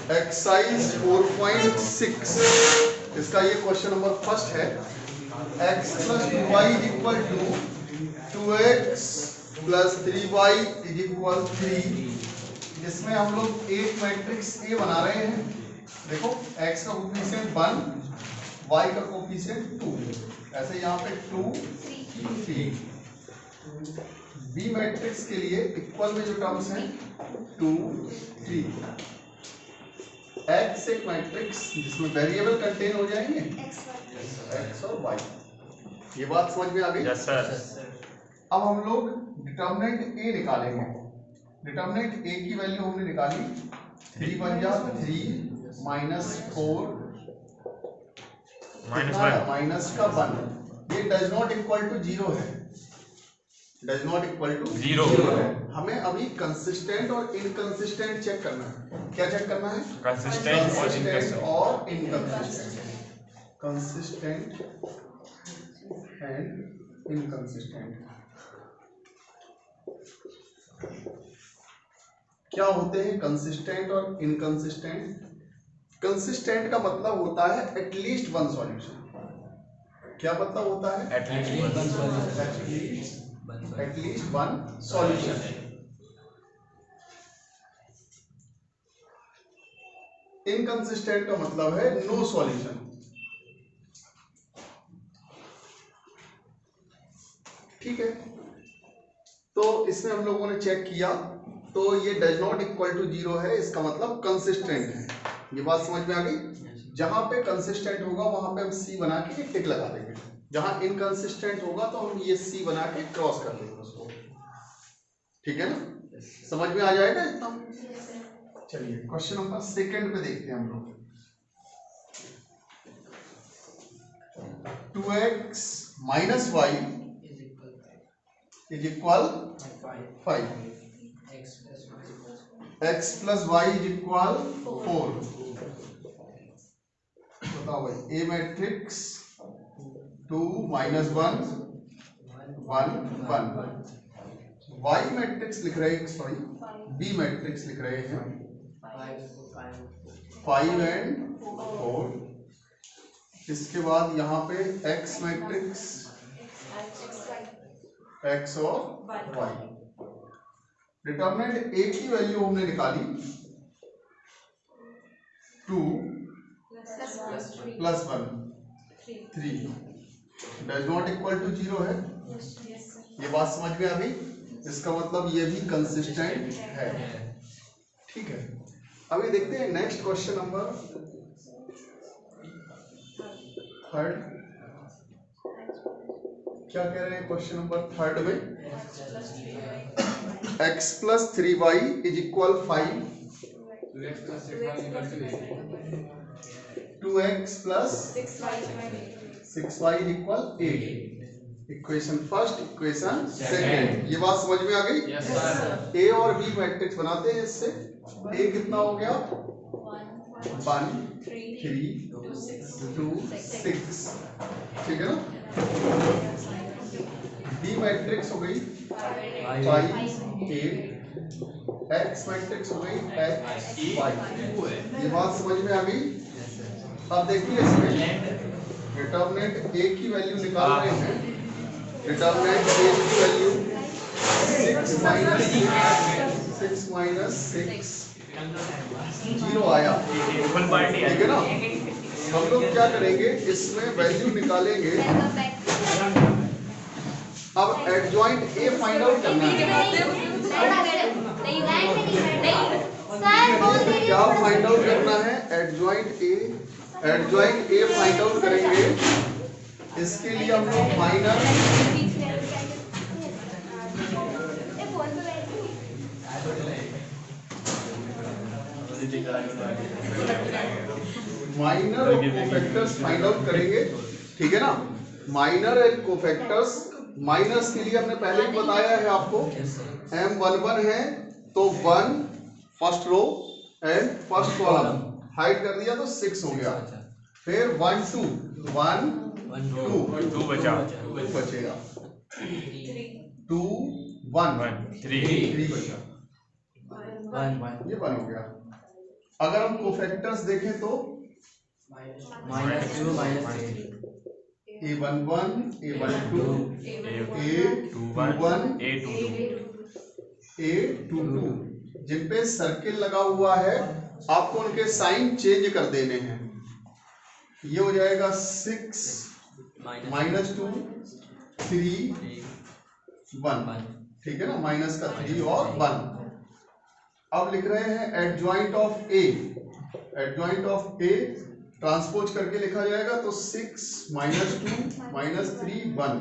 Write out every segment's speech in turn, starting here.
Exercise 4.6 इसका ये question number first है। x plus 2y is equal to 2x plus 3y is equal 3। इसमें हम लोग एक मैट्रिक्स ए बना रहे हैं। देखो x का कोफिशिएंट 1, y का कोफिशिएंट 2, ऐसे यहाँ पे 2 3। बी मैट्रिक्स के लिए इक्वल में जो टर्म्स हैं 2 3। x एक मैट्रिक्स जिसमें वेरिएबल कंटेन हो जाएंगे x और y। ये बात समझ में आ गई? Yes sir. अब हम लोग डिटर्मिनेंट a निकालेंगे। डिटर्मिनेंट a की वैल्यू हमने निकाली 3 बन जा 3 माइनस 4 माइनस का 1। ये डज नॉट इक्वल टू 0 है, डज नॉट इक्वल टू 0 है। हमें अभी कंसिस्टेंट और इनकंसिस्टेंट चेक करना है। क्या चेक करना है? कंसिस्टेंट और इनकंसिस्टेंट। कंसिस्टेंट एंड इनकंसिस्टेंट क्या होते हैं? कंसिस्टेंट और इनकंसिस्टेंट। कंसिस्टेंट का मतलब होता है एटलीस्ट वन सॉल्यूशन। क्या मतलब होता है? At least one solution. इनकंसिस्टेंट का मतलब है नो सॉल्यूशन। ठीक है, तो इसमें हम लोगों ने चेक किया तो ये डज नॉट इक्वल टू 0 है, इसका मतलब कंसिस्टेंट है। ये बात समझ में आ गई? जहां पे कंसिस्टेंट होगा वहां पे हम सी बना के एक टिक लगा देंगे, जहां इनकंसिस्टेंट होगा तो हम ये सी बना के क्रॉस कर देंगे उसको। ठीक है ना? समझ में आ जाएगा इतना? चलिए क्वेश्चन नंबर सेकंड पे देखते हैं हम लोग। 2x minus y is equal 5, x plus y is equal 4। बताओ भाई, A matrix 2 minus 1 1 1। Y matrix लिख रहे हैं, सॉरी बी मैट्रिक्स लिख रहे हैं 5 एंड 4। इसके बाद यहाँ पे x मैट्रिक्स x और y। डिटर्मिनेंट a की वैल्यू हमने निकाली 2 plus 1 3। Does not equal to 0 है। ये बात समझ में आ गई? इसका मतलब ये भी कंसिस्टेंट है। ठीक है, अभी देखते हैं नेक्स्ट क्वेश्चन नंबर थर्ड। क्या कह रहे हैं क्वेश्चन नंबर थर्ड में? x plus 3y is equal 5, 2x plus 6y is equal 8। Equation first, equation second. ये बात समझ में आ गई? Yes sir. ए और बी मैट्रिक्स बनाते हैं इससे। ए कितना हो गया? 1 3 2 6। ठीक है ना? बी मैट्रिक्स हो गई 5 8। एक्स मैट्रिक्स हो गई x y। ये बात समझ में आ गई? अब देखिए इसमें डिटर्मिनेंट a की वैल्यू निकाल रहे हैं। डिटर्मिनेंट a की वैल्यू 6 माइनस 6 0 आया। ठीक है ना? हम लोग क्या करेंगे, इसमें वैल्यू निकालेंगे। अब एडजॉइंट ए फाइंड आउट करना है। क्या फाइंड आउट करना है? Adjoint A. Adjoint A find out करेंगे। इसके लिए हम लोग माइनर कोफैक्टर्स फाइंड आउट करेंगे। ठीक है ना? Minor and cofactors. माइनर्स के लिए हमने पहले ही बताया है आपको, M11 है तो 1 first row and first column hide कर दिया तो 6 हो गया। फिर 1 2 1 2 बचा, 2 बचेगा, 2 1 3 बचा, ये 1 हो गया। अगर हम कोफैक्टर्स देखें तो -2 -3 A11 A12 A21 A22 जिन पे सर्किल लगा हुआ है आपको उनके साइन चेंज कर देने हैं। ये हो जाएगा 6 -2 3 1, ठीक है ना, माइनस का 3 और 1। अब लिख रहे हैं adjoint of A, adjoint of A transpose करके लिखा जाएगा तो 6 -2 -3 1।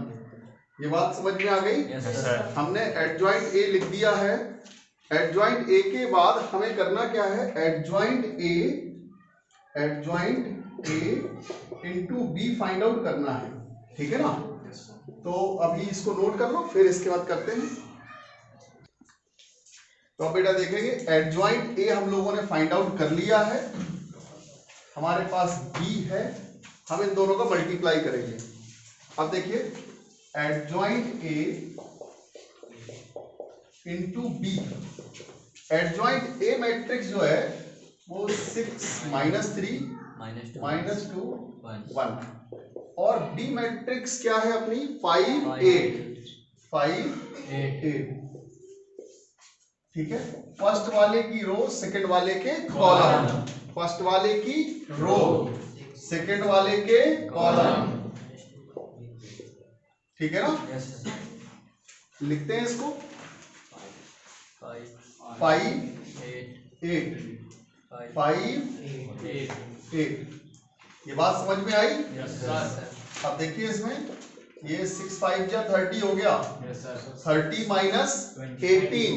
ये बात समझ में आ गई? Yes sir. हमने एडजॉइंट ए लिख दिया है। एडजॉइंट ए के बाद हमें करना क्या है, adjoint A into B find out करना है, ठीक है ना। तो अभी इसको नोट कर लो, फिर इसके बाद करते हैं। तो अब बेटा देखेंगे एडजॉइंट ए हम लोगों ने फाइंड आउट कर लिया है, हमारे पास बी है, हम इन दोनों का मल्टीप्लाई करेंगे। अब देखिए adjoint A into B, adjoint A matrix जो है वो 6 -3 -2 1 और बी मैट्रिक्स क्या है अपनी 5 8, ठीक है। फर्स्ट वाले की रो सेकंड वाले के कॉलम, फर्स्ट वाले की रो सेकंड वाले के कॉलम, ठीक है ना। लिखते हैं इसको 5 8 5 8। ये बात समझ में आई? अब देखिए इसमें ये 6 5 जा 30 हो गया, 30 माइनस 18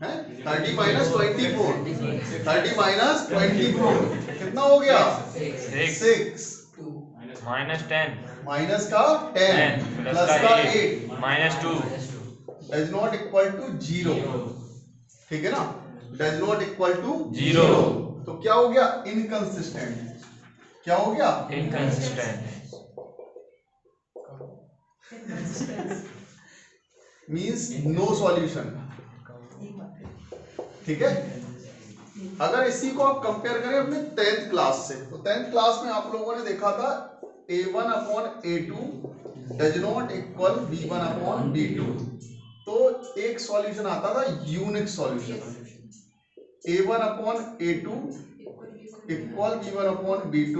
है, 30 माइनस 24, 30 माइनस 24 कितना हो गया 6 -10 माइनस का 10 प्लस का 8 -2 डज नॉट इक्वल टू 0, ठीक है ना, डज नॉट इक्वल टू 0। तो क्या हो गया इनकंसिस्टेंट, क्या हो गया इनकंसिस्टेंट मींस नो सॉल्यूशन, ठीक है। अगर इसी को आप कंपेयर करें अपने 10th क्लास से, तो 10th क्लास में आप लोगों ने देखा था A1 upon A2 does not equal B1 upon B2, तो एक सॉल्यूशन आता था unique solution, A1 upon A2 equal B1 upon B2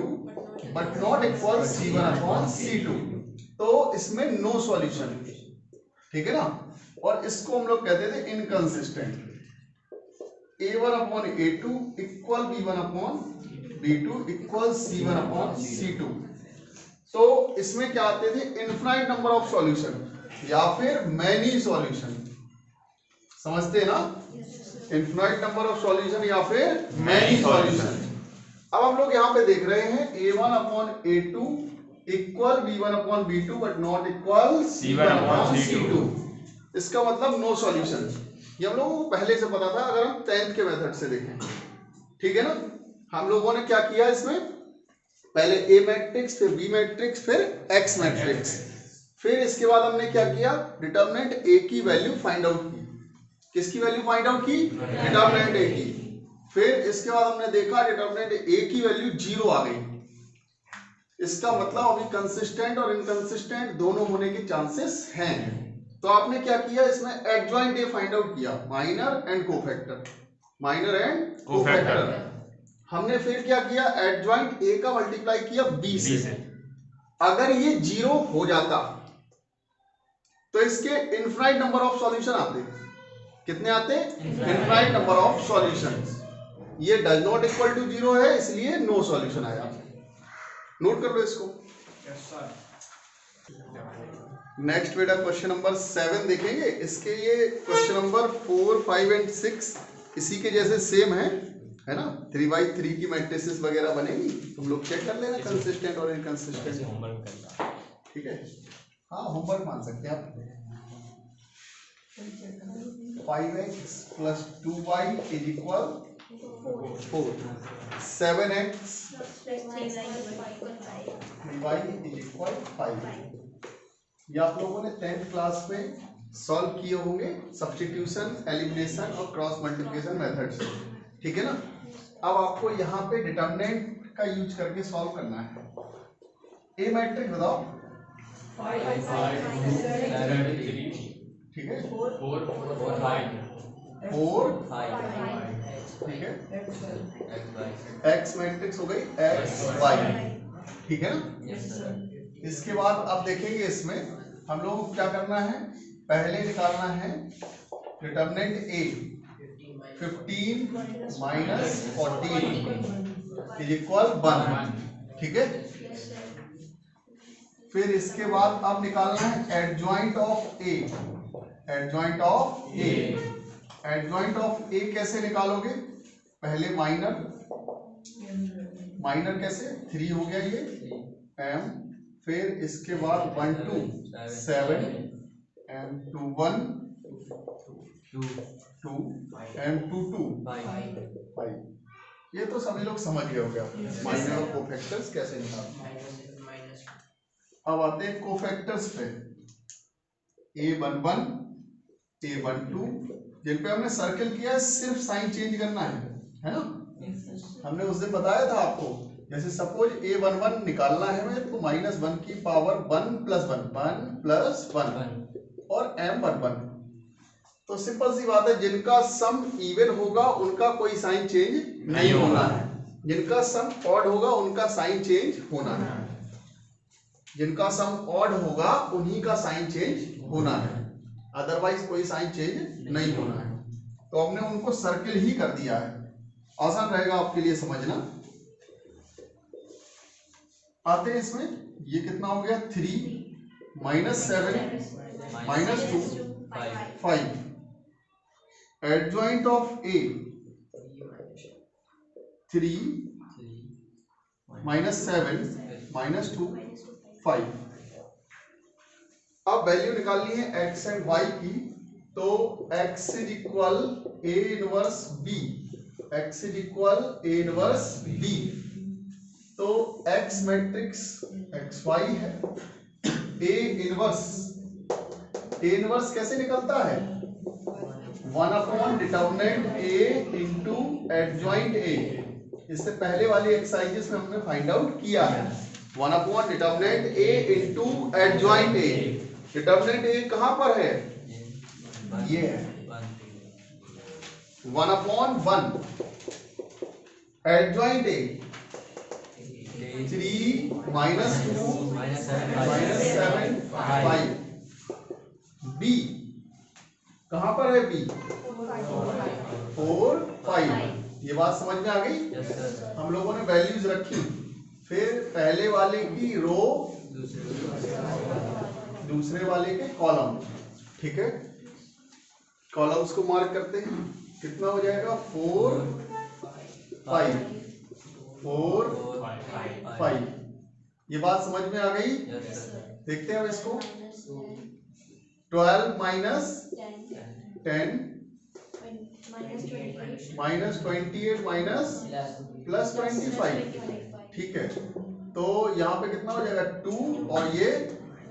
but not equal C1 upon C2, तो इसमें नो सॉल्यूशन, ठीक है ना। और इसको हम लोग कहते थे inconsistent. A1 upon A2 equal B1 upon B2 equal C1 upon C2, तो इसमें क्या आते थे इनफाइनाइट नंबर ऑफ सॉल्यूशन या फिर मैनी सॉल्यूशन, समझते हैं ना, इनफाइनाइट नंबर ऑफ सॉल्यूशन या फिर मैनी सॉल्यूशन। अब हम लोग यहाँ पे देख रहे हैं A1 upon A2 equal B1 upon B2 but not equal C1 upon C2, इसका मतलब नो सॉल्यूशन। ये हम लोगों को पहले से पता था अगर हम 10th के मेथड से देखें, ठीक है ना। हम लोगों ने क्या किया इसमें, पहले A मैट्रिक्स फिर B मैट्रिक्स फिर X मैट्रिक्स, फिर इसके बाद हमने क्या किया डिटर्मिनेंट A की वैल्यू फाइंड आउट की। किसकी वैल्यू फाइंड आउट की, डिटर्मिनेंट A की। फिर इसके बाद हमने देखा डिटर्मिनेंट A की वैल्यू 0 आ गई, इसका मतलब अभी कंसिस्टेंट और इनकंसिस्टेंट दोनों होने के चांसेस हैं। तो आपने क्या किया इसमें एडजॉइंट ए फाइंड आउट किया, minor and cofactor, minor and cofactor. हमने फिर क्या किया एडजॉइंट ए का मल्टीप्लाई किया बी से, अगर ये 0 हो जाता तो इसके इनफाइनाइट नंबर ऑफ सॉल्यूशन आते, कितने आते इनफाइनाइट नंबर ऑफ सॉल्यूशन। ये डज नॉट इक्वल टू 0 है इसलिए नो सॉल्यूशन आया, नोट कर लो इसको। नेक्स्ट बेटा क्वेश्चन नंबर 7 देखेंगे। इसके लिए क्वेश्चन नंबर 4 5 एंड 6 इसी के जैसे सेम है ना, 3x3 की मैट्रिसेस वगैरह बनेगी, तुम लोग चेक कर लेना कंसिस्टेंट और इनकंसिस्टेंट, ठीक है। हाँ होमवर्क मान सकते हैं आप। 5x + 2y is equal 4, 7x 3y is equal 5। ये आप लोगों ने 10th क्लास में सॉल्व किए होंगे सब्स्टिट्यूशन, एलिमिनेशन और क्रॉस मल्टीप्लिकेशन मेथड से, ठीक है ना। अब आपको यहाँ पे डिटर्मिनेंट का यूज करके सॉल्व करना है। ए मैट्रिक्स बताओ। 5 7 3 ठीक है, 4 5 4 5 ठीक है, x एक्स मैट्रिक्स हो गई एक्स वाई, ठीक है ना। Yes sir. इसके बाद अब देखेंगे इसमें हम लोगों को क्या करना है, पहले निकालना है determinant A 15 minus 14 is equal 1, ठीक है। फिर इसके बाद अब निकालना है adjoint of A, adjoint of A. Adjoint of A कैसे निकालोगे, पहले माइनर, माइनर कैसे 3 हो गया ये m, फिर इसके बाद 1 2 7 m 2 1 2 m 2 2 5। ये तो सभी लोग समझ गए होंगे आप माइनर और कोफैक्टर्स कैसे निकालते। अब आते हैं कोफैक्टर्स पे, a11 a12 जिन पे हमने सर्कल किया है, सिर्फ साइन चेंज करना है ना। हमने उस दिन बताया था आपको, जैसे सपोज a11 निकालना है हमें, तो -1 की पावर 1 + 1 1 + 1 और m11। तो सिंपल सी बात है, जिनका सम इवन होगा उनका कोई साइन चेंज नहीं होना है, जिनका सम ऑड होगा उनका साइन चेंज होना है, जिनका सम ऑड होगा उन्हीं का साइन चेंज होना है, अदरवाइज कोई साइन चेंज नहीं होना है। तो हमने उनको सर्किल ही कर दिया है, आसान रहेगा आपके लिए समझना। आते हैं इसमें, ये कितना हो गया 3 -7 -2 5। एडजॉइंट ऑफ ए 3 -7 -2 5। अब वैल्यू निकालनी है x एंड y की, तो x is equal a inverse b, x is equal a inverse b। तो x मैट्रिक्स xy है, a इनवर्स कैसे निकलता है, 1 determinant a into adjoint a। इससे पहले वाली एक्सरसाइजेस में हमने फाइंड आउट किया है 1 determinant a into adjoint a। Determinant a कहां पर है, ये है 1/1। Adjoint a 3 -2 -7 5। b कहां पर है, b 4 5। ये बात समझ में आ गई। हम लोगों ने वैल्यूज रखी, फिर पहले वाले की रो दूसरे वाले के कॉलम, ठीक है। कॉलम्स को मार्क करते हैं, कितना हो जाएगा 4 5 4 5। ये बात समझ में आ गई। देखते हैं अब इसको, 12 -10 -28 +25, ठीक है। तो यहाँ पे कितना हो जाएगा 2 और ये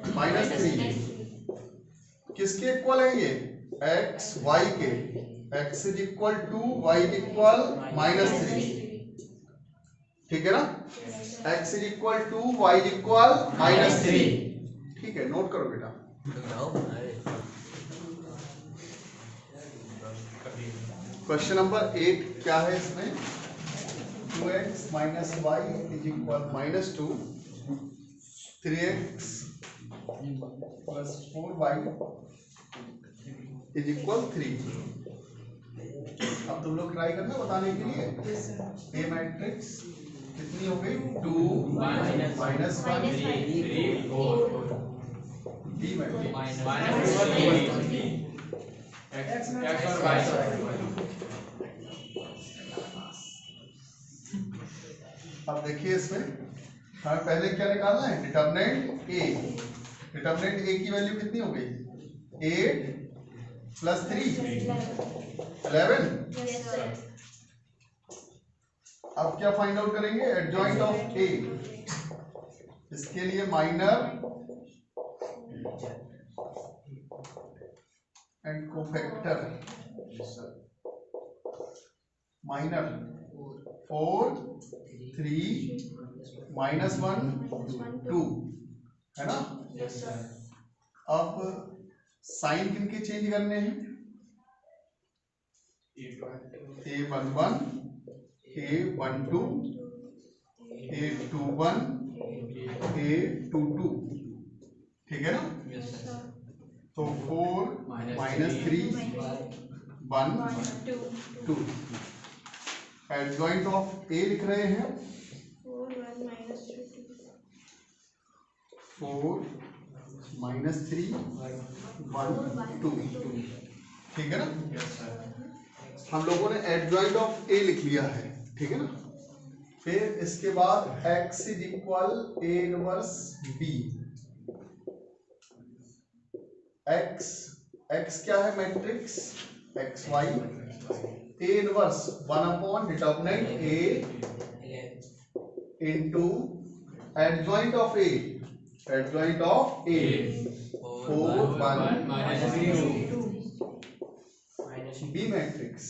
-3। किसके इक्वल है ये, x y के, x is equal 2 y is equal -3, ठीक है ना। x is equal 2 y is equal -3, ठीक है। नोट करो बेटा। क्वेश्चन नंबर 8 क्या है इसमें, 2x - y is equal -2, 3x + 4y is equal 3। अब तुम लोग ट्राई करना बताने के लिए। ए मैट्रिक्स कितनी हो गई, 2 -1 3 4। बी मैट्रिक्स x और y। अब देखिए इसमें हमें पहले क्या निकालना है, डिटर्मिनेंट a। डिटर्मिनेंट a की वैल्यू कितनी हो गई, 8 + 3 11। अब क्या फाइंड आउट करेंगे, एडजॉइंट ऑफ a। इसके लिए माइनर एंड कोफैक्टर। माइनर 4 3 -1 2 है ना। अब साइन किनके चेंज करने हैं? A11 A12 A21 A22 ठीक है ना। तो 4 -3 1 2 एडजॉइंट ऑफ A लिख रहे हैं 4 -3 1 2 ठीक है ना। हम लोगों ने एडजॉइंट ऑफ A लिख लिया है, ठीक है ना। फिर इसके बाद x is equal A inverse B। x क्या है? Matrix xy। A inverse one by determinant A into adjoint of A 4 1 -2 B matrix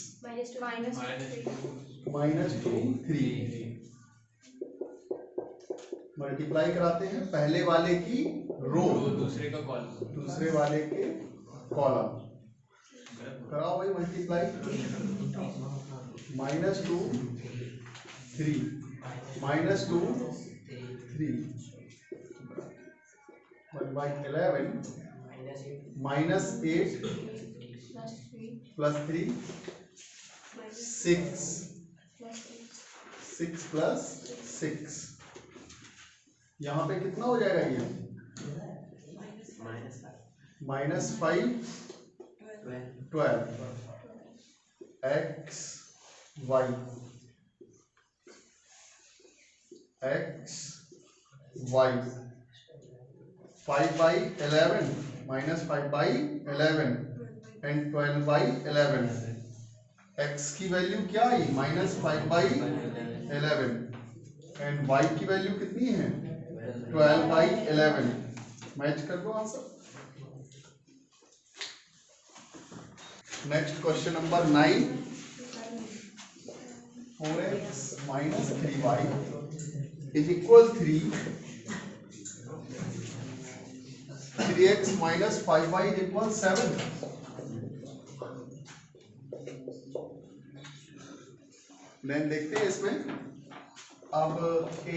-2 3 multiply कराते हैं पहले वाले की रो दूसरे का कॉलम, दूसरे वाले के कॉलम। कराओ भाई मल्टीप्लाई। -2 3 -2 3 1/11 -8 +3 6 6 + 6 यहाँ पे कितना हो जाएगा ये? -5 12 x y 5/11 -5/11 एंड 12/11 x की वैल्यू क्या आई? -5/11 एंड y की वैल्यू कितनी है? 12/11। मैच कर दो answer. Next question number 9 4x - 3y is equal 3x - 5y is equal 7। Then देखते हैं इसमें। अब a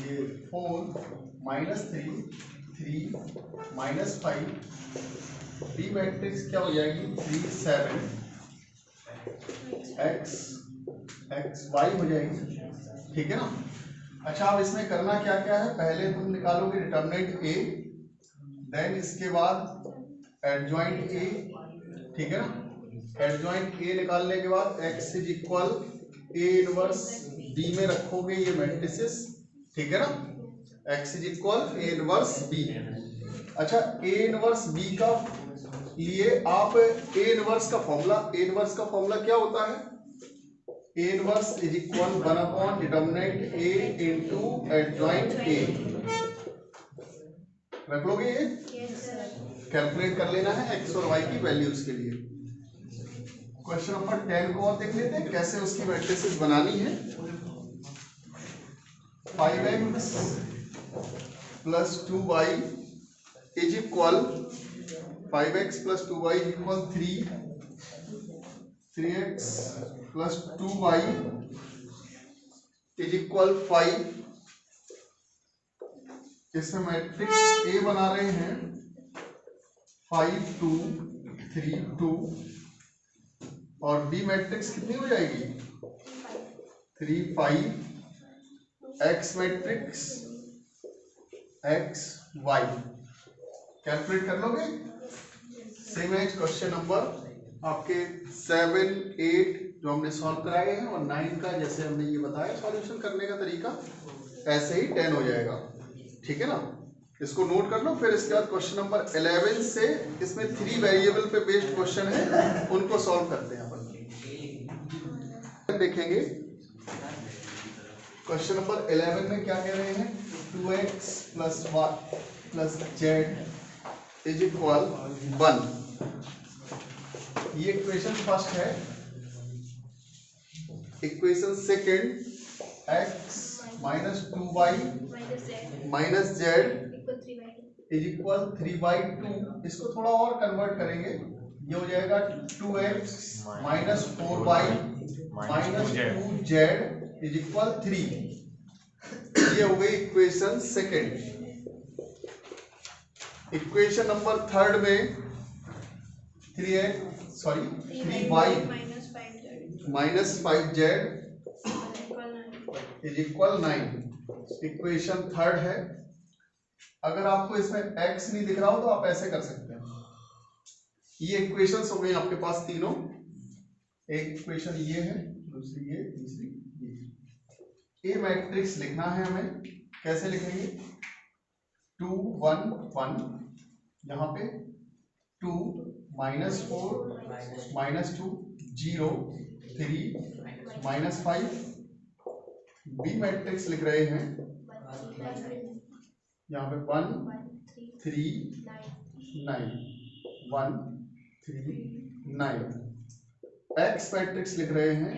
ये 4 -3 3 -5 B मैट्रिक्स क्या हो जाएगी? 3 7 x y हो जाएगी, ठीक है ना। अच्छा अब इसमें करना क्या क्या है? पहले तुम निकालोगे डिटर्मिनेंट A, देन इसके बाद एडजॉइंट A, ठीक है ना। एडजॉइंट A निकालने के बाद x is equal A inverse B में रखोगे ये मैट्रिसेस, ठीक है ना। x is equal A inverse B। अच्छा A इनवर्स B का लिए आप A इनवर्स का फॉर्मूला क्या होता है? A inverse is equal one by determinant A into adjoint A। रख लोगे ये? कैलकुलेट कर लेना है x और y की वैल्यूज के लिए। क्वेश्चन नंबर 10 को और देख लेते हैं कैसे उसकी मैट्रिसेस बनानी है। 5x + 2y is equal 5x + 2y is equal 3x + 2y is equal 5। इसमें मैट्रिक्स A बना रहे हैं 5 2 3 2 और B मैट्रिक्स कितनी हो जाएगी? 3 5 x matrix x y। Calculate कर लोगे? सेम एज क्वेश्चन नंबर आपके 7 8 जो हमने सॉल्व कराए हैं और 9 का जैसे हमने ये बताया सॉल्यूशन करने का तरीका, ऐसे ही 10 हो जाएगा, ठीक है ना। इसको नोट कर लो। फिर इसके बाद क्वेश्चन नंबर 11 से इसमें 3 वेरिएबल पे बेस्ड क्वेश्चन है, उनको सॉल्व करते हैं अपन। देखेंगे क्वेश्चन नंबर 11 में क्या कह रहे हैं? 2x + y + z is equal 1। ये इक्वेशन फर्स्ट है। Equation second x minus 2y minus z is equal 3/2। इसको थोड़ा और कन्वर्ट करेंगे, ये हो जाएगा 2x minus 4y minus 2z is equal 3। ये हो गई equation second. Equation number third में 3y minus 5z is equal 9। Equation third है। अगर आपको इसमें x नहीं दिख रहा हो तो आप ऐसे कर सकते हैं। ये इक्वेशंस हो गई आपके पास तीनों। एक इक्वेशन ये है, दूसरी ये, तीसरी ये। ए मैट्रिक्स लिखना है हमें। कैसे लिखेंगे? 2 1 1, यहाँ पे 2 minus 4 minus 2 0 3 minus 5। B matrix लिख रहे हैं, यहाँ पे 1 3 9 1 3 9। एक्स मैट्रिक्स लिख रहे हैं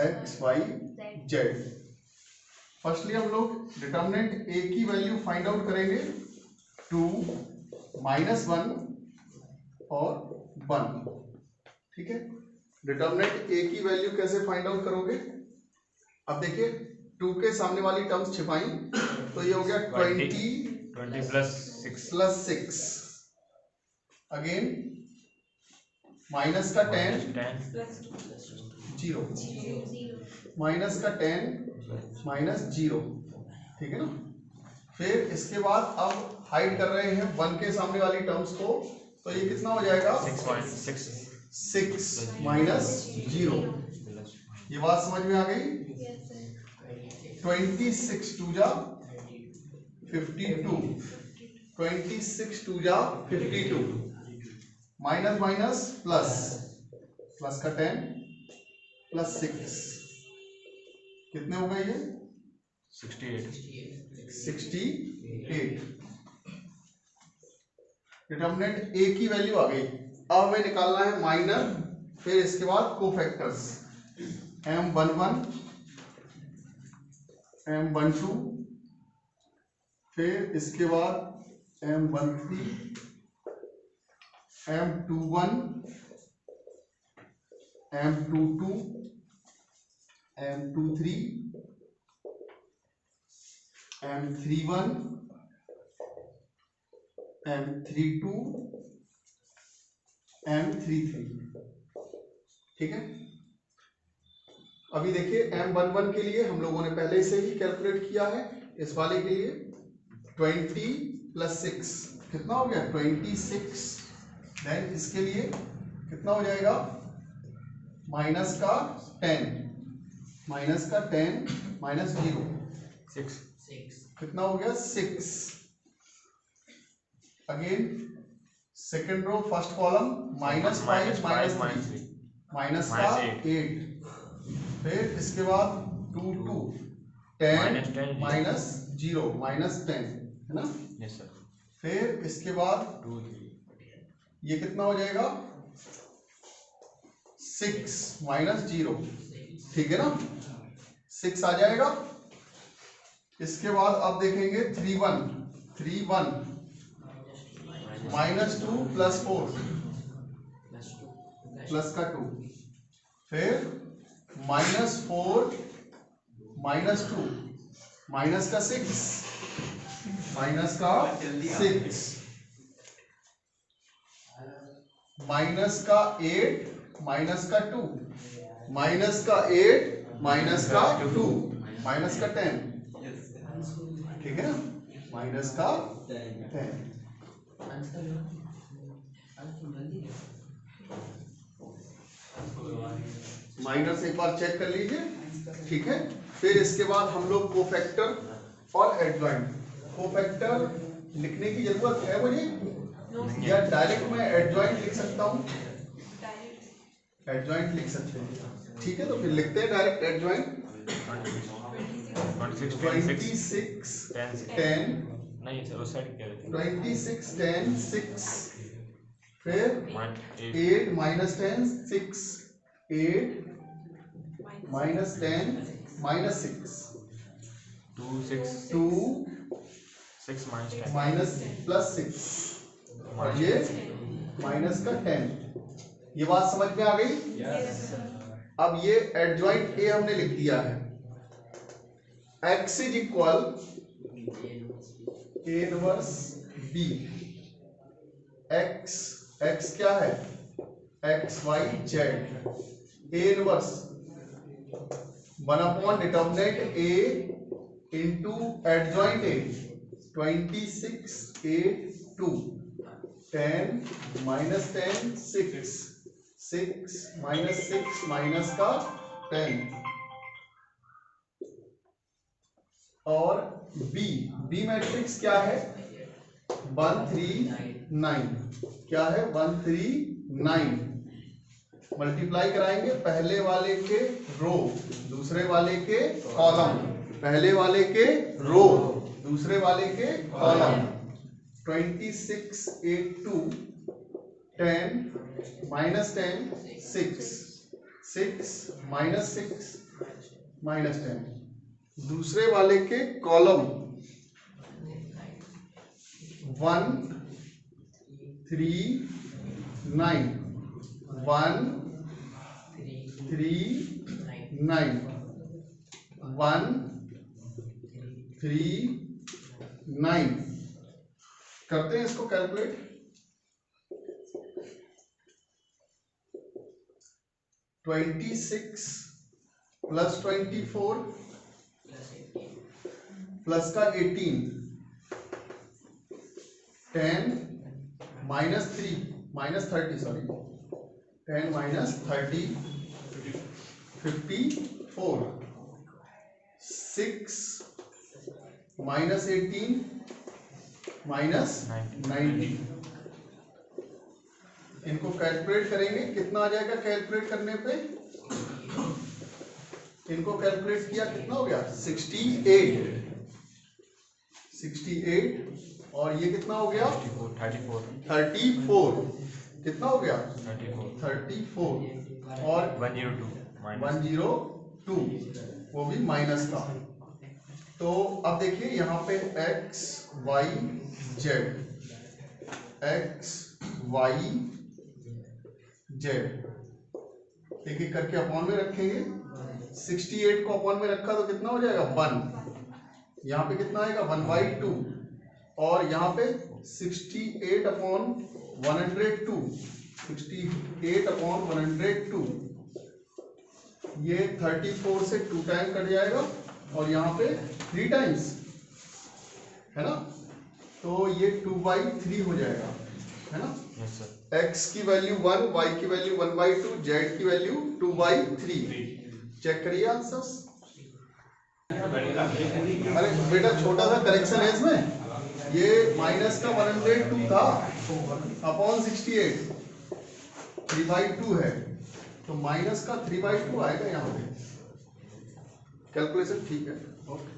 एक्स वाई जेड। फर्स्टली हम लोग डिटर्मिनेंट ए की वैल्यू फाइंड आउट करेंगे। 2 माइनस 1 और 1। ठीक है, डिटर्मिनेंट ए की वैल्यू कैसे फाइंड आउट करोगे? अब देखिए 2 के सामने वाली टर्म्स छिपाई तो ये हो गया 20 प्लस 6। अगेन माइनस का 10 0 माइनस का 10 माइनस 0। ठीक है ना। फिर इसके बाद अब हाइड कर रहे हैं 1 के सामने वाली टर्म्स को, तो ये कितना हो जाएगा? 6 माइनस 0। ये बात समझ में आ गई? 26 2 जा 52, 26 2 जा 52, माइनस माइनस प्लस, प्लस का 10 प्लस 6 कितने हो गए? ये 68। डिटर्मिनेंट ए की वैल्यू आ गई। अब हमें निकालना है माइनर, फिर इसके बाद कोफैक्टर्स M11 M12, फिर इसके बाद M13 M21 M22 M23 M31 M32 M33। ठीक है। अभी देखिए M11 के लिए हम लोगों ने पहले से ही कैलकुलेट किया है। इस वाले के लिए 20 प्लस 6 कितना हो गया? 26। देन इसके लिए कितना हो जाएगा? माइनस का 10 माइनस का 10 माइनस 0 6 कितना हो गया? 6। Again second row first column minus 5 minus 3 minus का 8। फिर इसके बाद 2 2 10 माइनस 0 माइनस 10 है ना। Yes sir. फिर इसके बाद 2 ये कितना हो जाएगा? 6 माइनस 0। ठीक है ना, 6 आ जाएगा। इसके बाद अब देखेंगे 3 1 माइनस 2 प्लस 4 प्लस का 2। फिर माइनस 4 माइनस 2 माइनस का 6 माइनस का 6 माइनस का 8 माइनस का 2 माइनस का 8 माइनस का 2 माइनस का 10। ठीक है ना, माइनस का 10। माइनस एक बार चेक कर लीजिए। ठीक है। फिर इसके बाद हम लोग कोफैक्टर और एडजॉइंट। कोफैक्टर लिखने की जरूरत है मुझे या डायरेक्ट मैं एडजॉइंट लिख सकता हूँ? एडजॉइंट लिख सकते हैं। ठीक है, तो फिर लिखते हैं डायरेक्ट एडजॉइंट। 26 10 नहीं सर, उस साइड क्या है? 26 10 6 फिर 8 minus 10 6 8 minus 10 minus 6 2 6 2 6 minus 10 minus plus 6 और ये माइनस का 10। ये बात समझ में आ गई? अब ये एडजॉइंट ए हमने लिख दिया है। x is equal A inverse B. x क्या है? x y z। A inverse 1 determinant a into adjoint A 26 8 2 10 minus 10 6 6 minus 6 minus का 10 और बी मैट्रिक्स क्या है? 1 3 9। क्या है? 1 3 9। मल्टीप्लाई कराएंगे पहले वाले के रो दूसरे वाले के कॉलम, पहले वाले के रो दूसरे वाले के कॉलम। 26 8 2 10 माइनस 10 6 6 माइनस 6 माइनस 10 दूसरे वाले के कॉलम 1 3 9 1 3 9 1 3 9। करते हैं इसको कैलकुलेट। 26 प्लस 24 प्लस का 18 10 minus 3 minus 30 sorry 10 minus 30 54 6 minus 18 minus 90। इनको कैलकुलेट करेंगे, कितना आ जाएगा कैलकुलेट करने पे? इनको कैलकुलेट किया कितना हो गया? 68 और ये कितना हो गया? 34 कितना हो गया? 34 और 102 वो भी माइनस का। तो अब देखिए यहाँ पे x y z एक एक करके अपॉन में रखेंगे। 68 को अपॉन में रखा तो कितना हो जाएगा? 1। यहाँ पे कितना आएगा? 1/2 और यहाँ पे 68 अपॉन 102 68 अपॉन 102 ये 34 से 2 टाइम कट जाएगा और यहाँ पे 3 टाइम्स है ना, तो ये 2/3 हो जाएगा है ना। Yes sir. x की वैल्यू 1, y की वैल्यू 1/2, z की वैल्यू 2/3। चेक करिए आंसर्स। अरे बेटा छोटा सा करेक्शन है इसमें, ये माइनस का 102 था अपॉन 68 3/2 है तो माइनस का 3/2 आएगा यहाँ पे। कैलकुलेशन ठीक है। ओके।